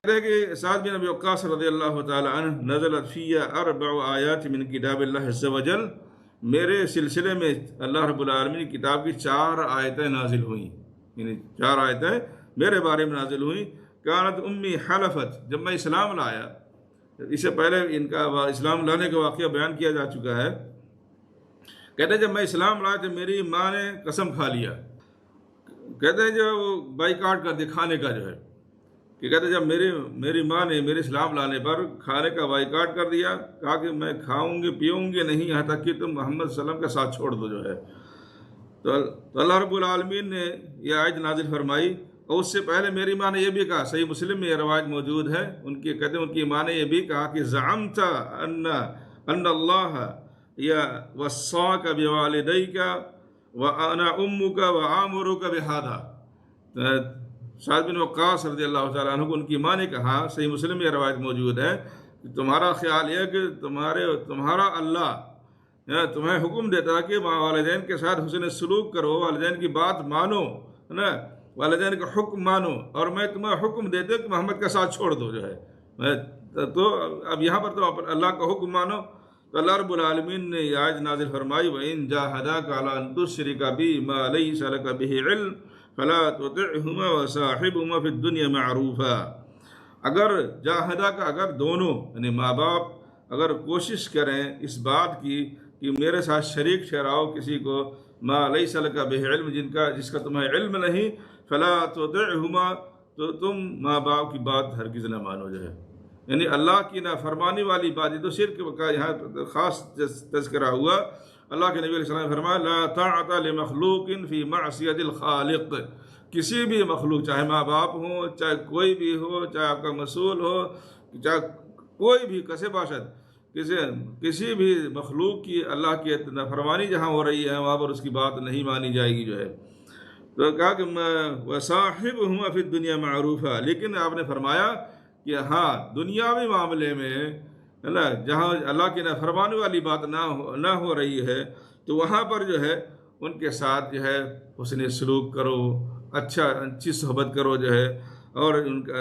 ہے کہ سعد بن ابی وقاص رضی اللہ تعالی عنہ نزلت فی اربع آیات من کتاب اللہ عز وجل، میرے سلسلے میں اللہ رب العالمین کی کتاب کی 4 آیتیں نازل ہوئیں، یعنی 4 آیتیں میرے بارے میں نازل ہوئیں۔ کانت امی حلفت، جب میں اسلام لایا، اس سے پہلے ان کا اسلام لانے کا واقعہ بیان کیا جا چکا ہے۔ کہتے ہیں جب میں اسلام لایا تو میری ماں نے قسم کھا لیا، کہتے ہیں جو بائیکاٹ کا دکھانے کا جو ہے کہ کہتے ہیں جب میری ماں نے میرے اسلام لانے پر کھانے کا بائیکاٹ کر دیا، کہا کہ میں کھاؤں گی پیوں گی نہیں یہاں تک کہ تم محمد صلی اللہ علیہ وسلم کا ساتھ چھوڑ دو جو ہے۔ تو اللہ رب العالمین نے یہ آیت نازل فرمائی، اور اس سے پہلے میری ماں نے یہ بھی کہا، صحیح مسلم میں یہ روایت موجود ہے، کہتے ہیں ان کی ماں نے یہ بھی کہا کہ زعمت ان اللہ یا وصاک بوالدیک وانا امک وآمرک بہذا۔ سعد بن وقاص رضی اللہ تعالیٰ عنہ کو ان کی ماں نے کہا، صحیح مسلم میں یہ روایت موجود ہے، کہ تمہارا خیال یہ ہے کہ تمہارا اللہ تمہیں حکم دیتا کہ والدین کے ساتھ حسن سلوک کرو، والدین کی بات مانو، ہے نا، والدین کا حکم مانو، اور میں تمہیں حکم دیتا کہ محمد کا ساتھ چھوڑ دو جو ہے۔ تو اب یہاں پر تو اللہ کا حکم مانو۔ تو اللہ رب العالمین نے یہ آیت نازل فرمائی، وَإِن جَاهَدَاكَ عَلَىٰ أَن تُشْرِكَ بِي مَا لَيْسَ لَكَ بِهِ عِلْمٌ فَلَا تُطِعْهُمَا وَصَاحِبْهُمَا فِي الدُّنْيَا مَعْرُوفًا۔ اگر دونوں یعنی ماں باپ اگر کوشش کریں اس بات کی کہ میرے ساتھ شریک ٹھہراؤ کسی کو، ما لیس لک بہ علم، جس کا تمہیں علم نہیں، فلا تطعہما، تو تم ماں باپ کی بات ہرگز نہ مانو جو ہے۔ یعنی اللہ کی نافرمانی والی بات، یہ تو شرک کا یہاں خاص تذکرہ ہوا۔ اللہ کے نبی علیہ السلام نے فرمایا، لا طاعۃ لمخلوق فی معصیۃ الخالق۔ کسی بھی مخلوق، چاہے ماں باپ ہوں، چاہے کوئی بھی ہو، چاہے آپ کا مسئول ہو، چاہے کوئی بھی کسے باشد، کسی بھی مخلوق کی اللہ کی نافرمانی جہاں ہو رہی ہے وہاں پر اس کی بات نہیں مانی جائے گی جو ہے۔ تو کہا کہ وصاحبہما فی الدنیا معروفا، لیکن آپ نے فرمایا کہ ہاں دنیاوی معاملے میں ہے نا، جہاں اللہ کی نافرمانی والی بات نہ ہو رہی ہے، تو وہاں پر جو ہے ان کے ساتھ جو ہے حسن سلوک کرو، اچھی صحبت کرو جو ہے، اور ان کا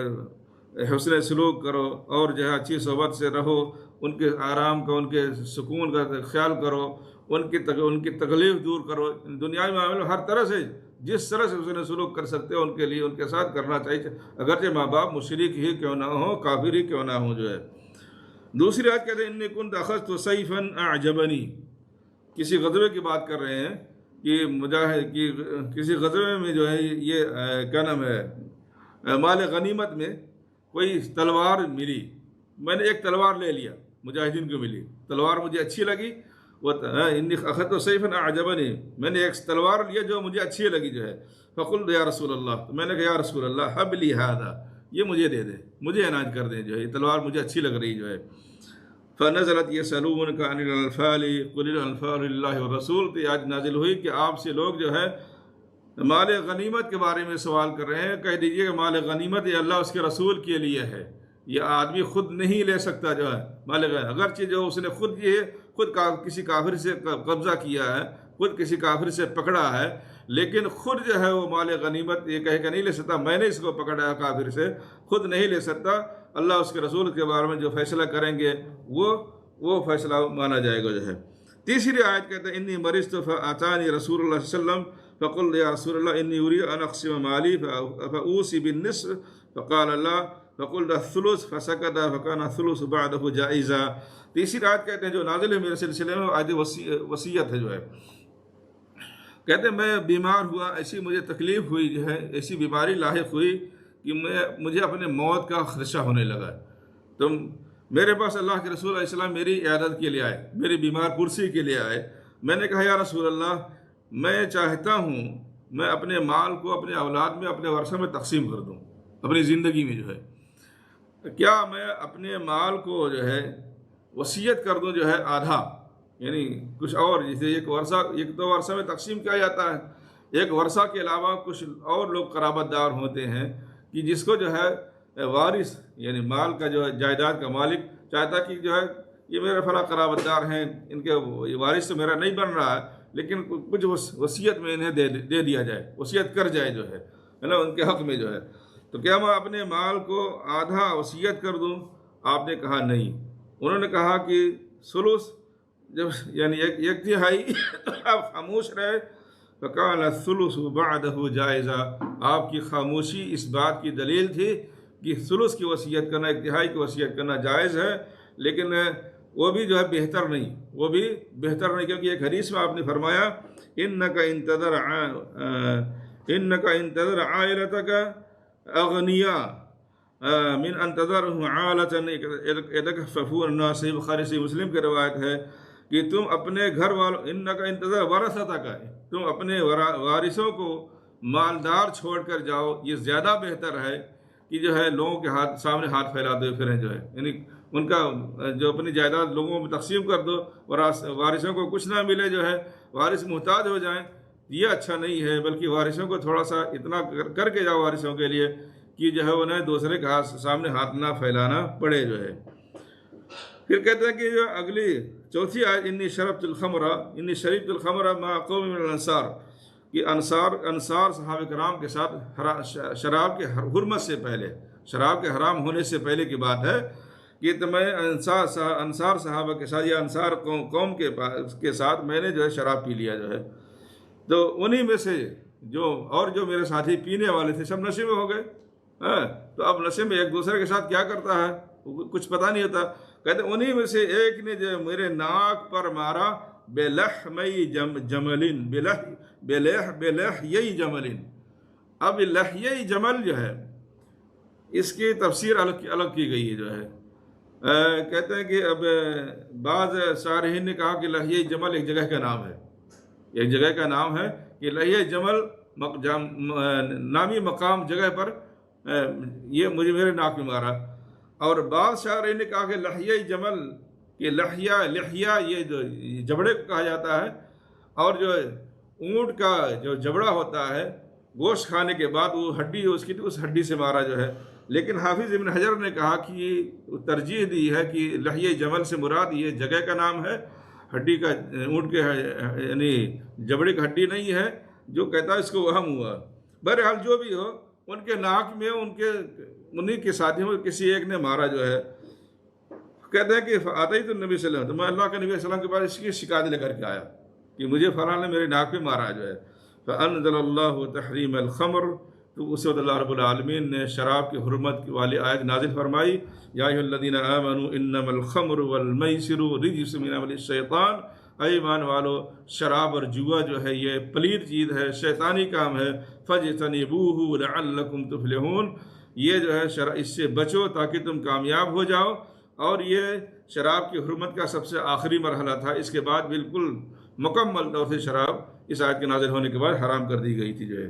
حسن سلوک کرو، اور جو ہے اچھی صحبت سے رہو، ان کے آرام کا، ان کے سکون کا خیال کرو، ان کی تکلیف دور کرو۔ دنیاوی معاملے میں ہر طرح سے جس طرح سے حسن سلوک کر سکتے ہو ان کے لیے ان کے ساتھ کرنا چاہیے، اگرچہ ماں باپ مشرک ہی کیوں نہ ہو، کافر ہی کیوں نہ ہو جو ہے۔ دوسری آیت کہتے ہیں انی کنت اخذت سیفا اعجبنی، کسی غزوے کی بات کر رہے ہیں کہ مجاہد کی کسی غزوے میں جو ہے یہ کیا نام ہے، مال غنیمت میں کوئی تلوار ملی، میں نے ایک تلوار لے لیا، مجاہدین کو ملی تلوار، مجھے اچھی لگی، وہ انی اخذت سیفا اعجبنی، میں نے ایک تلوار لیا جو مجھے اچھی لگی جو ہے۔ فقلت یا رسول اللہ، تو میں نے کہا یا رسول اللہ حب لی ھذا، یہ مجھے دے دے، مجھے عنایت کر دیں جو ہے، یہ تلوار مجھے اچھی لگ رہی جو ہے۔ فنزلت یسألونک عن الانفال قل الانفال للہ والرسول، تو آج نازل ہوئی کہ آپ سے لوگ جو ہے مال غنیمت کے بارے میں سوال کر رہے ہیں، کہہ دیجئے کہ مال غنیمت یہ اللہ اس کے رسول کے لیے ہے، یہ آدمی خود نہیں لے سکتا جو ہے مال غنیمت، اگرچہ جو اس نے خود کسی کافر سے قبضہ کیا ہے، خود کسی کافر سے پکڑا ہے، لیکن خود جو ہے وہ مال غنیمت یہ کہے کہ نہیں لے سکتا، میں نے اس کو پکڑا ہے کافر سے، خود نہیں لے سکتا، اللہ اس کے رسول کے بارے میں جو فیصلہ کریں گے وہ فیصلہ مانا جائے گا جو ہے۔ تیسری آیت کہتے ہیں انی مرضت فاتانی رسول اللہ صلی اللہ علیہ وسلم فقلت یا رسول اللہ انی اريد ان اقسم مالی فاوصي بالنصف فقال اللہ فقلت الثلث فسكت فكان الثلث بعده جائزا۔ تیسری آیت کہتے ہیں جو نازل ہے میرے سلسلے میں، آیت وصیت ہے جو ہے۔ کہتے ہیں میں بیمار ہوا، ایسی مجھے تکلیف ہوئی جو ہے، ایسی بیماری لاحق ہوئی کہ مجھے اپنے موت کا خدشہ ہونے لگا، تو میرے پاس اللہ کے رسول علیہ السلام میری عیادت کے لیے آئے، میری بیمار پرسی کے لیے آئے۔ میں نے کہا یا رسول اللہ میں چاہتا ہوں میں اپنے مال کو اپنے اولاد میں، اپنے ورثہ میں تقسیم کر دوں، اپنی زندگی میں جو ہے، کیا میں اپنے مال کو جو ہے وصیت کر دوں جو ہے آدھا، یعنی کچھ اور، جیسے ایک تو ورثہ میں تقسیم کیا جاتا ہے، ایک ورثہ کے علاوہ کچھ اور لوگ قرابت دار ہوتے ہیں کہ جس کو جو ہے وارث یعنی مال کا جو ہے جائیداد کا مالک چاہتا کہ جو ہے یہ میرے فلاں قرابت دار ہیں، ان کے وارث تو میرا نہیں بن رہا ہے، لیکن کچھ وصیت میں انہیں دے دیا جائے، وصیت کر جائے جو ہے نا ان کے حق میں جو ہے۔ تو کیا میں اپنے مال کو آدھا وصیت کر دوں؟ آپ نے کہا نہیں۔ انہوں نے کہا کہ ثلث، جب یعنی ایک تہائی آپ خاموش رہے، فَكَانَ الثُّلُثُ بَعْدَهُ جَائِزًا، آپ کی خاموشی اس بات کی دلیل تھی کہ ثلث کی وصیت کرنا، ایک تہائی کی وصیت کرنا جائز ہے، لیکن وہ بھی جو ہے بہتر نہیں، وہ بھی بہتر نہیں، کیونکہ ایک حدیث میں آپ نے فرمایا إِنَّكَ إِن تَذَرْ عَائِلَتَكَ أَغْنِيَاءَ من ان تذرهم عالة يتكففون الناس، صحیح بخاری صحیح مسلم کی روایت ہے کہ تم اپنے گھر والوں، انک انتظر ورثتک، تم اپنے وارثوں کو مالدار چھوڑ کر جاؤ، یہ زیادہ بہتر ہے کہ جو ہے لوگوں کے سامنے ہاتھ پھیلاتے ہوئے پھریں، جو ہے یعنی ان کا جو اپنی جائیداد لوگوں میں تقسیم کر دو، وارثوں کو کچھ نہ ملے، جو ہے وارث محتاج ہو جائیں، یہ اچھا نہیں ہے، بلکہ وارثوں کو تھوڑا سا اتنا کر کے جاؤ وارثوں کے لیے کہ جو ہے انہیں دوسرے کے سامنے ہاتھ نہ پھیلانا پڑے، جو ہے۔ پھر کہتے ہیں کہ جو اگلی چوتھی آیت انی شربت الخمر مع قوم من الانصار، کہ انصار صحابہ کرام کے ساتھ شراب کے حرمت سے پہلے، شراب کے حرام ہونے سے پہلے کی بات ہے کہ تو میں انصار صحابہ کے ساتھ یا انصار قوم کے ساتھ میں نے جو ہے شراب پی لیا، جو ہے تو انہی میں سے جو میرے ساتھی پینے والے تھے سب نشے میں ہو گئے، تو اب نشے میں ایک دوسرے کے ساتھ کیا کرتا ہے کچھ پتہ نہیں ہوتا۔ کہتے ہیں انہی میں سے ایک نے جو میرے ناک پر مارا بلحمی جملن، بلحیی جملن۔ اب لحیی جمل جو ہے اس کی تفسیر الگ کی گئی ہے، جو ہے کہتے ہیں کہ اب بعض شارحین نے کہا کہ لحیی جمل ایک جگہ کا نام ہے، ایک جگہ کا نام ہے کہ لحیی جمل نامی مقام جگہ پر یہ مجھے میرے ناک میں مارا، اور بعض شاعرین نے کہا کہ لحیہ جمل، کہ لحیہ یہ جو جبڑے کو کہا جاتا ہے، اور جو اونٹ کا جو جبڑا ہوتا ہے گوشت کھانے کے بعد وہ ہڈی اس کی اس ہڈی سے مارا، جو ہے۔ لیکن حافظ ابن حجر نے کہا کہ ترجیح دی ہے کہ لحیہ جمل سے مراد یہ جگہ کا نام ہے، ہڈی کا اونٹ کے یعنی جبڑے کا ہڈی نہیں ہے، جو کہتا ہے اس کو وہم ہوا۔ بہرحال جو بھی ہو، ان کے ناک میں انہی کے ساتھیوں میں کسی ایک نے مارا، جو ہے۔ کہتے ہیں کہ آتیت النبی صلی اللہ علیہ وسلم، تو میں اللہ کے نبی صلی اللہ علیہ وسلم کے پاس اس کی شکایت لے کر کے آیا کہ مجھے فلاں نے میرے ناک پہ مارا، جو ہے۔ فانزل اللہ تحریم الخمر، تو اس وقت اللہ رب العالمین نے شراب کی حرمت والی آیت نازل فرمائی، یا ایھا الذین آمنوا انما الخمر والمیسر رجس من عمل الشیطان، اے ایمان والو شراب اور جوا جو ہے یہ پلید چیز ہے، شیطانی کام ہے، فاجتنبوہ لعلکم تفلحون، یہ جو ہے اس سے بچو تاکہ تم کامیاب ہو جاؤ۔ اور یہ شراب کی حرمت کا سب سے آخری مرحلہ تھا، اس کے بعد بالکل مکمل طور سے شراب اس آیت کے نازل ہونے کے بعد حرام کر دی گئی تھی، جو ہے۔